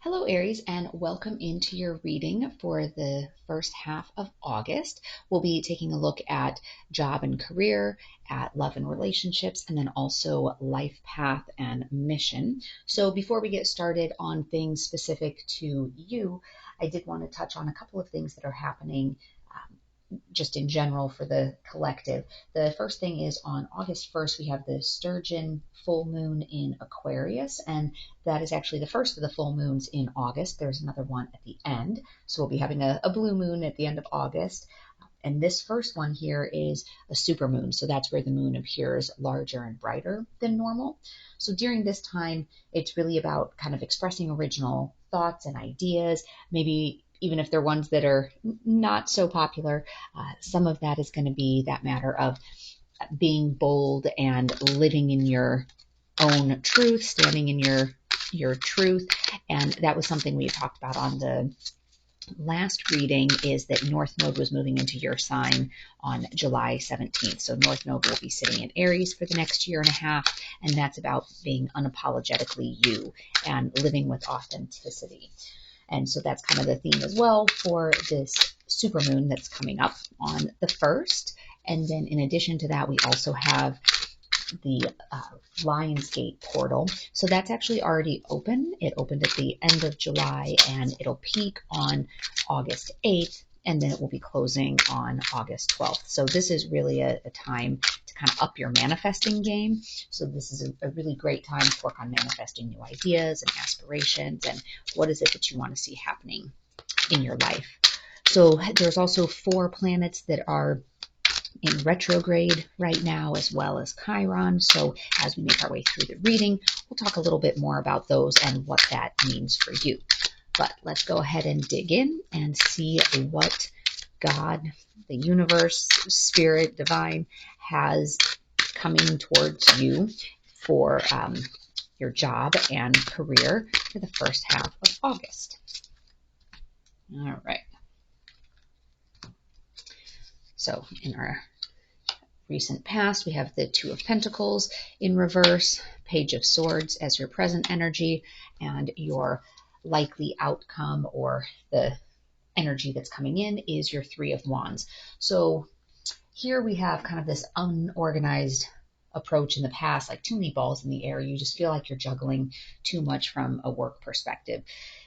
Hello, Aries, and welcome into your reading for the first half of August. We'll be taking a look at job and career, at love and relationships, and then also life path and mission. So before we get started on things specific to you, I did want to touch on a couple of things that are happening just in general for the collective. The first thing is on August 1st, we have the Sturgeon full moon in Aquarius, and that is actually the first of the full moons in August. There's another one at the end, so we'll be having a blue moon at the end of August. And this first one here is a supermoon, so that's where the moon appears larger and brighter than normal. So during this time, it's really about kind of expressing original thoughts and ideas, maybe even if they're ones that are not so popular. Some of that is going to be that matter of being bold and living in your own truth, standing in your truth. And that was something we talked about on the last reading, is that North Node was moving into your sign on July 17th. So North Node will be sitting in Aries for the next year and a half, and that's about being unapologetically you and living with authenticity. And so that's kind of the theme as well for this supermoon that's coming up on the 1st. And then in addition to that, we also have the Lionsgate portal. So that's actually already open. It opened at the end of July, and it'll peak on August 8th, and then it will be closing on August 12th. So this is really a time to kind of up your manifesting game. So this is a really great time to work on manifesting new ideas and aspirations, and what is it that you want to see happening in your life. So there's also 4 planets that are in retrograde right now, as well as Chiron. So as we make our way through the reading, we'll talk a little bit more about those and what that means for you. But let's go ahead and dig in and see what God, the universe, spirit, divine, has coming towards you for your job and career for the first half of August. All right. So in our recent past, we have the Two of Pentacles in reverse, Page of Swords as your present energy, and your likely outcome or the energy that's coming in is your Three of Wands. So here we have kind of this unorganized approach in the past, like too many balls in the air. You just feel like you're juggling too much from a work perspective,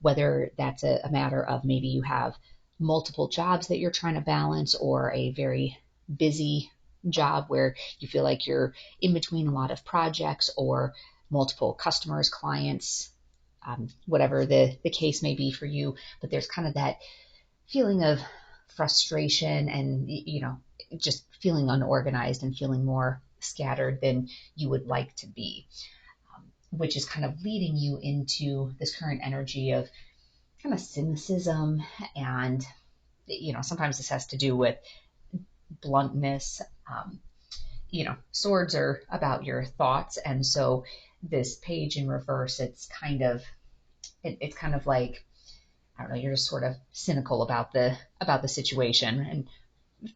whether that's a matter of maybe you have multiple jobs that you're trying to balance, or a very busy job where you feel like you're in between a lot of projects or multiple customers, clients, whatever the case may be for you. But there's kind of that feeling of frustration and, just feeling unorganized and feeling more scattered than you would like to be, which is kind of leading you into this current energy of kind of cynicism. And, sometimes this has to do with bluntness. Swords are about your thoughts. And so this page in reverse, it's kind of like, I don't know, you're just sort of cynical about the situation and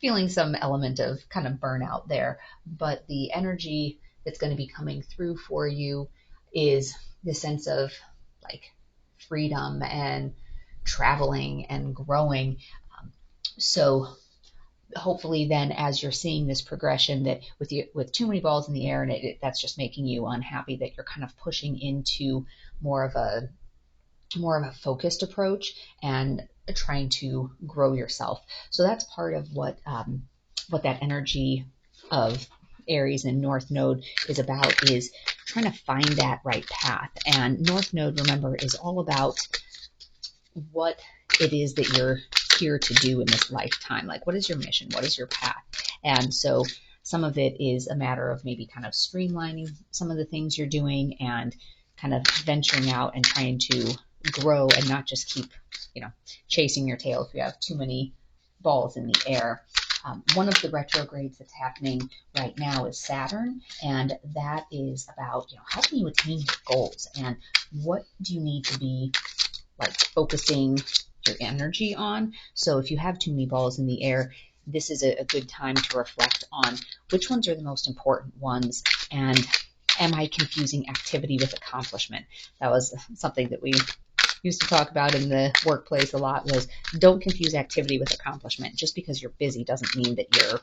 feeling some element of kind of burnout there. But the energy that's going to be coming through for you is the sense of like freedom and traveling and growing. So hopefully then, as you're seeing this progression, that with too many balls in the air, and that's just making you unhappy, that you're kind of pushing into more of a focused approach and trying to grow yourself. So that's part of what that energy of Aries and North Node is about, is trying to find that right path. And North Node, remember, is all about what it is that you're here to do in this lifetime. Like, what is your mission? What is your path? And so some of it is a matter of maybe kind of streamlining some of the things you're doing and kind of venturing out and trying to grow and not just keep, chasing your tail if you have too many balls in the air. One of the retrogrades that's happening right now is Saturn, and that is about, how can you attain your goals, and what do you need to be like focusing your energy on. So if you have too many balls in the air, this is a good time to reflect on which ones are the most important ones, and am I confusing activity with accomplishment? That was something that we used to talk about in the workplace a lot was don't confuse activity with accomplishment. Just because you're busy doesn't mean that you're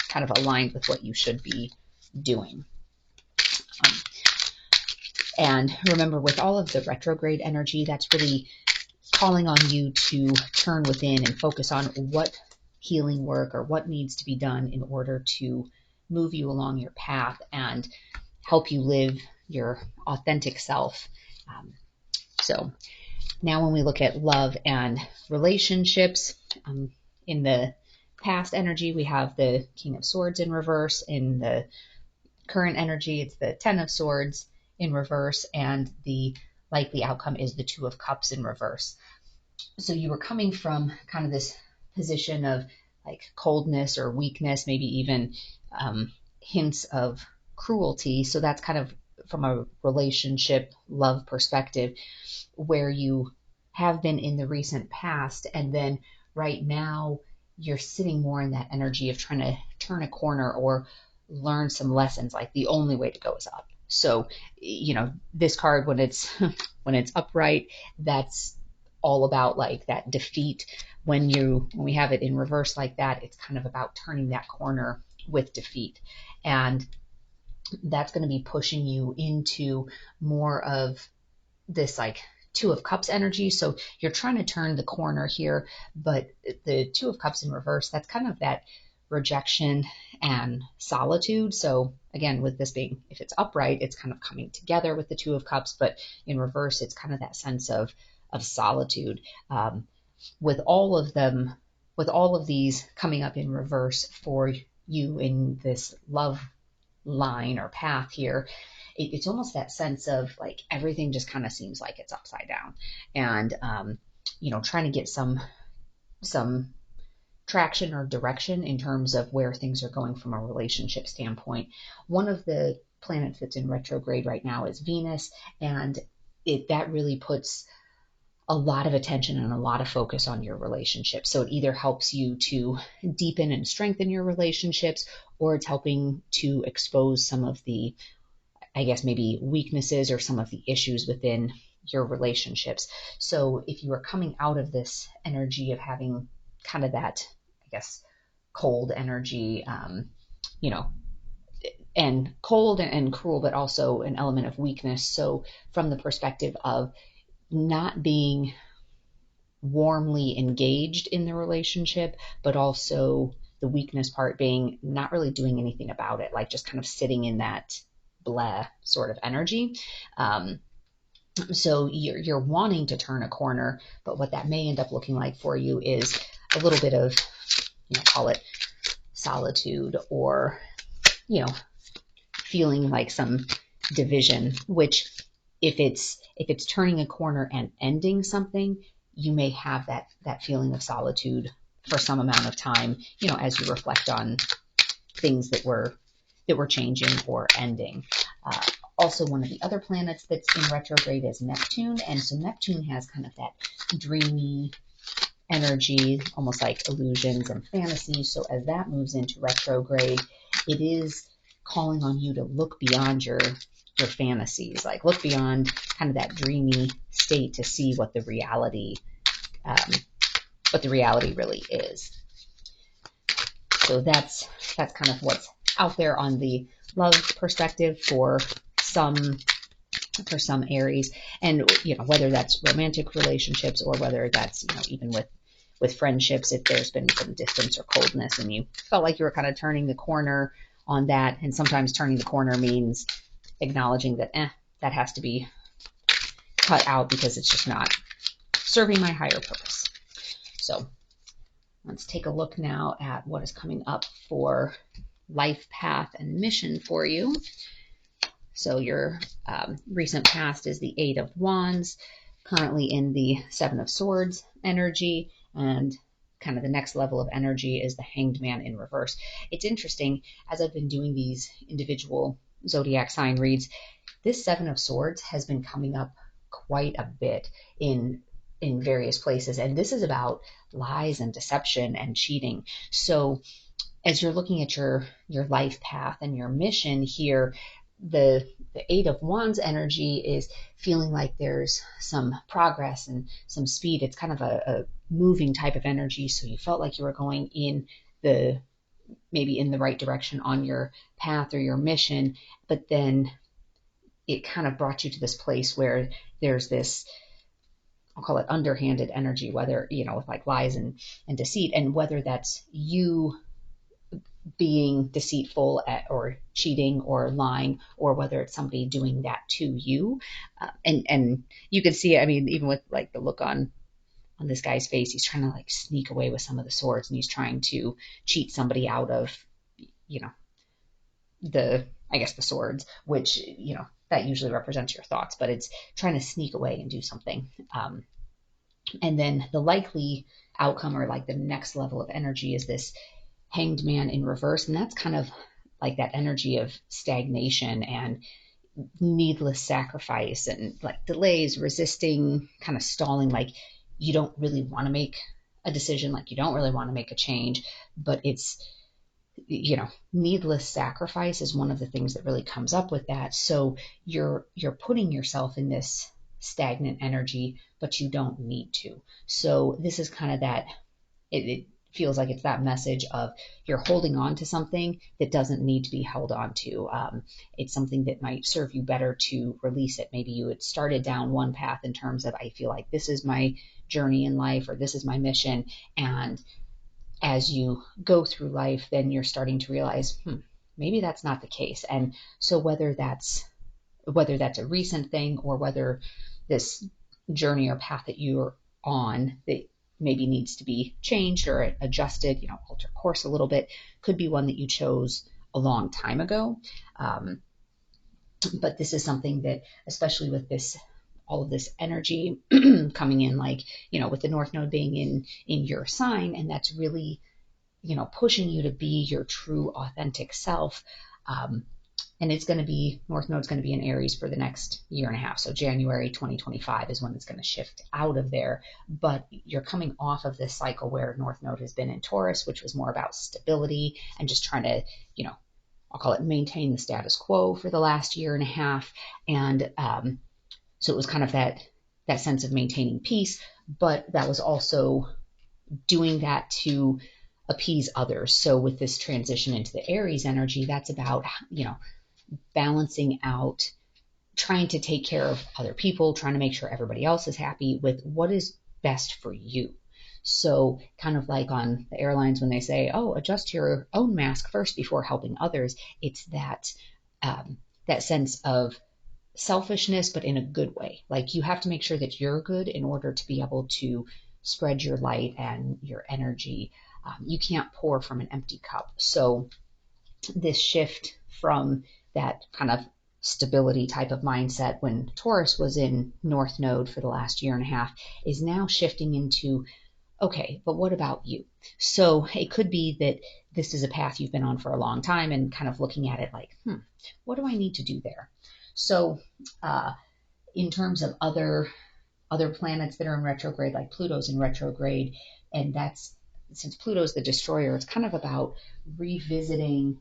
kind of aligned with what you should be doing. And remember, with all of the retrograde energy, that's really calling on you to turn within and focus on what healing work or what needs to be done in order to move you along your path and help you live your authentic self. So now when we look at love and relationships, in the past energy, we have the King of Swords in reverse. In the current energy, it's the Ten of Swords in reverse, and the likely outcome is the Two of Cups in reverse. So you were coming from kind of this position of like coldness or weakness, maybe even hints of cruelty. So that's kind of from a relationship love perspective where you have been in the recent past, and then right now you're sitting more in that energy of trying to turn a corner or learn some lessons. Like the only way to go is up. So, this card, when it's upright, that's all about like that defeat. When we have it in reverse like that, it's kind of about turning that corner with defeat. And that's going to be pushing you into more of this like Two of Cups energy. So you're trying to turn the corner here, but the Two of Cups in reverse, that's kind of that rejection and solitude. So again, with this being, if it's upright, it's kind of coming together with the Two of Cups, but in reverse, it's kind of that sense of solitude. With all of these coming up in reverse for you in this love line or path here, it's almost that sense of like everything just kind of seems like it's upside down, and trying to get some traction or direction in terms of where things are going from a relationship standpoint. One of the planets that's in retrograde right now is Venus, and that really puts a lot of attention and a lot of focus on your relationship. So it either helps you to deepen and strengthen your relationships, or it's helping to expose some of the, I guess, maybe weaknesses or some of the issues within your relationships. So if you are coming out of this energy of having kind of that, I guess, cold energy, and cold and cruel, but also an element of weakness. So from the perspective of not being warmly engaged in the relationship, but also the weakness part being not really doing anything about it, like just kind of sitting in that blah sort of energy. So you're wanting to turn a corner, but what that may end up looking like for you is a little bit of, call it solitude, or, feeling like some division, which if it's turning a corner and ending something, you may have that feeling of solitude for some amount of time, as you reflect on things that were changing or ending. Also, one of the other planets that's in retrograde is Neptune, and so Neptune has kind of that dreamy energy, almost like illusions and fantasies. So as that moves into retrograde, it is calling on you to look beyond your fantasies, like look beyond kind of that dreamy state to see what the reality really is. So that's kind of what's out there on the love perspective for some Aries, and whether that's romantic relationships or whether that's even with friendships, if there's been some distance or coldness and you felt like you were kind of turning the corner on that. And sometimes turning the corner means acknowledging that that has to be cut out because it's just not serving my higher purpose. So let's take a look now at what is coming up for life path and mission for you. So your recent past is the Eight of Wands, currently in the Seven of Swords energy, and kind of the next level of energy is the Hanged Man in reverse. It's interesting, as I've been doing these individual zodiac sign reads, this Seven of Swords has been coming up quite a bit in various places, and this is about lies and deception and cheating. So as you're looking at your life path and your mission here, the Eight of Wands energy is feeling like there's some progress and some speed. It's kind of a moving type of energy. So you felt like you were going in the maybe in the right direction on your path or your mission, but then it kind of brought you to this place where there's this, I'll call it underhanded energy, whether, with like lies and deceit, and whether that's you being deceitful or cheating or lying, or whether it's somebody doing that to you. And you can see it, I mean, even with like the look on this guy's face, he's trying to like sneak away with some of the swords, and he's trying to cheat somebody out of, you know, I guess the swords, which, that usually represents your thoughts, but it's trying to sneak away and do something. And then the likely outcome, or like the next level of energy, is this Hanged Man in reverse. And that's kind of like that energy of stagnation and needless sacrifice and like delays, resisting, kind of stalling, like you don't really want to make a decision, like you don't really want to make a change, but it's, needless sacrifice is one of the things that really comes up with that. So you're putting yourself in this stagnant energy, but you don't need to. So this is kind of that, it feels like it's that message of you're holding on to something that doesn't need to be held on to. It's something that might serve you better to release it. Maybe you had started down one path in terms of, I feel like this is my journey in life, or this is my mission. And as you go through life, then you're starting to realize, maybe that's not the case. And so whether that's a recent thing, or whether this journey or path that you're on that maybe needs to be changed or adjusted, alter course a little bit, could be one that you chose a long time ago. But this is something that, especially with all of this energy coming in, like, with the North Node being in your sign, and that's really, pushing you to be your true authentic self. And it's going to be, North Node's going to be in Aries for the next year and a half. So January 2025 is when it's going to shift out of there. But you're coming off of this cycle where North Node has been in Taurus, which was more about stability and just trying to, I'll call it maintain the status quo for the last year and a half. And so it was kind of that sense of maintaining peace, but that was also doing that to appease others. So with this transition into the Aries energy, that's about, balancing out, trying to take care of other people, trying to make sure everybody else is happy with what is best for you. So kind of like on the airlines when they say, oh, adjust your own mask first before helping others. It's that sense of selfishness, but in a good way. Like you have to make sure that you're good in order to be able to spread your light and your energy. You can't pour from an empty cup. So this shift from that kind of stability type of mindset when Taurus was in North Node for the last year and a half is now shifting into, okay, but what about you? So it could be that this is a path you've been on for a long time and kind of looking at it like, what do I need to do there? So in terms of other planets that are in retrograde, like Pluto's in retrograde, and that's, since Pluto's the destroyer, it's kind of about revisiting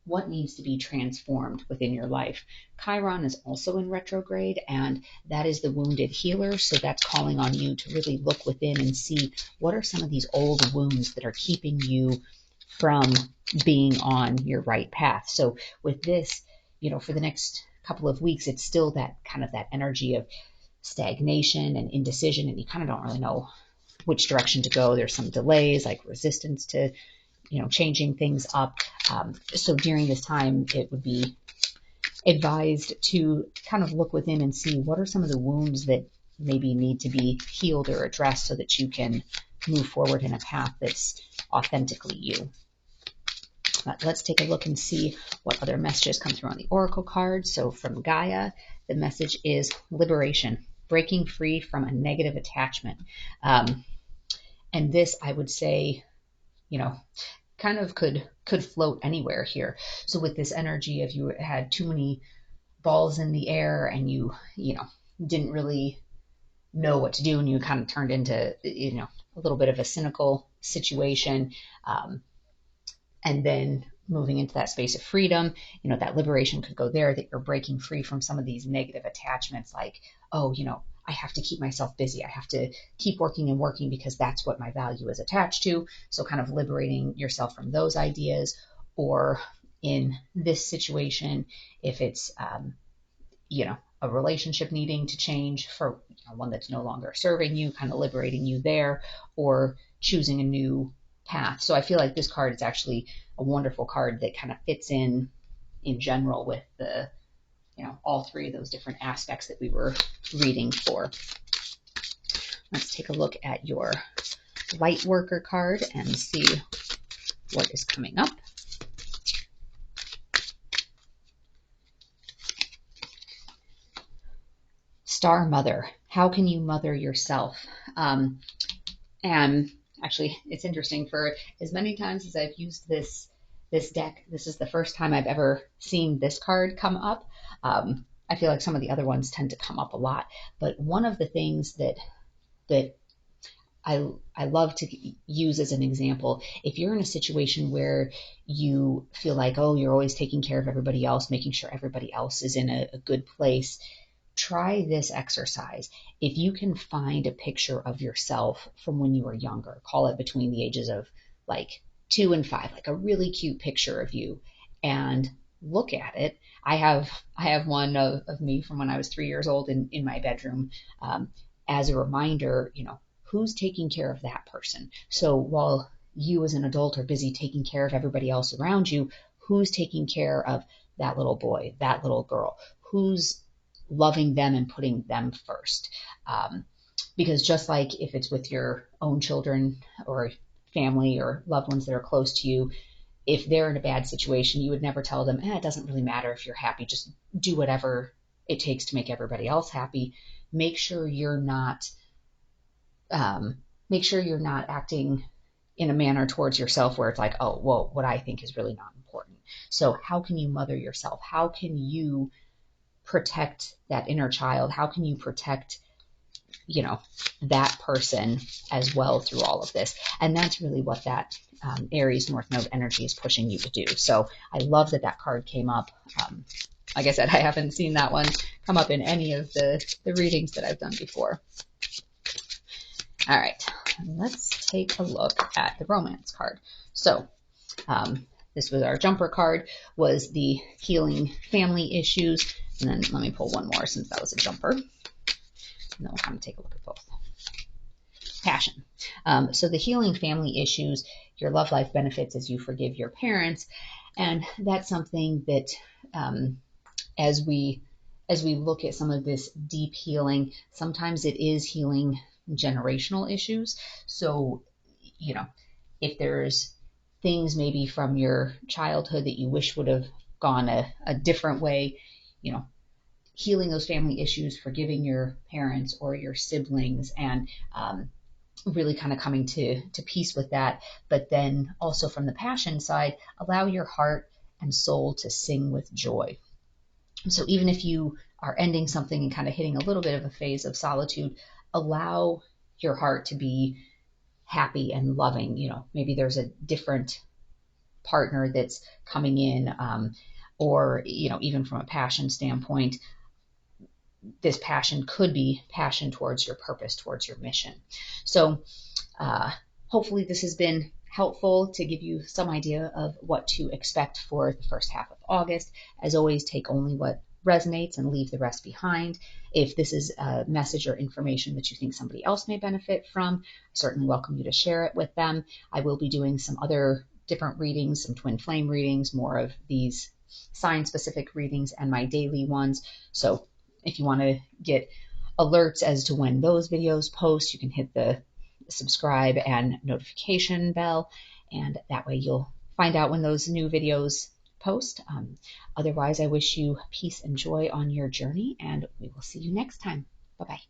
what needs to be transformed within your life. Chiron is also in retrograde, and that is the wounded healer. So that's calling on you to really look within and see what are some of these old wounds that are keeping you from being on your right path. So with this, for the next couple of weeks, it's still that kind of that energy of stagnation and indecision, and you kind of don't really know which direction to go. There's some delays, like resistance to, changing things up. So during this time, it would be advised to kind of look within and see what are some of the wounds that maybe need to be healed or addressed so that you can move forward in a path that's authentically you. But let's take a look and see what other messages come through on the Oracle card. So from Gaia, the message is liberation, breaking free from a negative attachment. And this, I would say, kind of could float anywhere here. So with this energy, if you had too many balls in the air and you didn't really know what to do, and you kind of turned into, a little bit of a cynical situation, and then moving into that space of freedom, that liberation could go there, that you're breaking free from some of these negative attachments like, oh, I have to keep myself busy. I have to keep working and working because that's what my value is attached to. So kind of liberating yourself from those ideas. Or in this situation, if it's, a relationship needing to change for one that's no longer serving you, kind of liberating you there, or choosing a new path. So I feel like this card is actually a wonderful card that kind of fits in general with the, all three of those different aspects that we were reading for. Let's take a look at your light worker card and see what is coming up. Star Mother. How can you mother yourself? And actually, it's interesting. For as many times as I've used this deck, this is the first time I've ever seen this card come up. I feel like some of the other ones tend to come up a lot, but one of the things that I love to use as an example, if you're in a situation where you feel like, oh, you're always taking care of everybody else, making sure everybody else is in a good place, try this exercise. If you can find a picture of yourself from when you were younger, call it between the ages of like 2 and 5, like a really cute picture of you, and look at it. I have one of me from when I was 3 years old in my bedroom, as a reminder, who's taking care of that person. So while you as an adult are busy taking care of everybody else around you, who's taking care of that little boy, that little girl? Who's loving them and putting them first? Because just like if it's with your own children or family or loved ones that are close to you, if they're in a bad situation, you would never tell them, it doesn't really matter if you're happy, just do whatever it takes to make everybody else happy. Make sure you're not acting in a manner towards yourself where it's like, oh, well, what I think is really not important. So how can you mother yourself? How can you protect that inner child? How can you protect, that person as well through all of this? And that's really what that Aries North Node energy is pushing you to do. So I love that card came up. Like I said, I haven't seen that one come up in any of the readings that I've done before. All right, let's take a look at the romance card. So this was our jumper card, was the healing family issues. And then let me pull one more since that was a jumper. And then we'll kind of take a look at both. Passion. So the healing family issues, your love life benefits as you forgive your parents. And that's something that as we look at some of this deep healing, sometimes it is healing generational issues. So, if there's things maybe from your childhood that you wish would have gone a different way, healing those family issues, forgiving your parents or your siblings, and really kind of coming to peace with that. But then also from the passion side, allow your heart and soul to sing with joy. So even if you are ending something and kind of hitting a little bit of a phase of solitude, allow your heart to be happy and loving. Maybe there's a different partner that's coming in, or, even from a passion standpoint, this passion could be passion towards your purpose, towards your mission. So hopefully this has been helpful to give you some idea of what to expect for the first half of August. As always, take only what resonates and leave the rest behind. If this is a message or information that you think somebody else may benefit from, I certainly welcome you to share it with them. I will be doing some other different readings, some twin flame readings, more of these sign-specific readings, and my daily ones. So if you want to get alerts as to when those videos post, you can hit the subscribe and notification bell, and that way you'll find out when those new videos post. Otherwise, I wish you peace and joy on your journey, and we will see you next time. Bye-bye.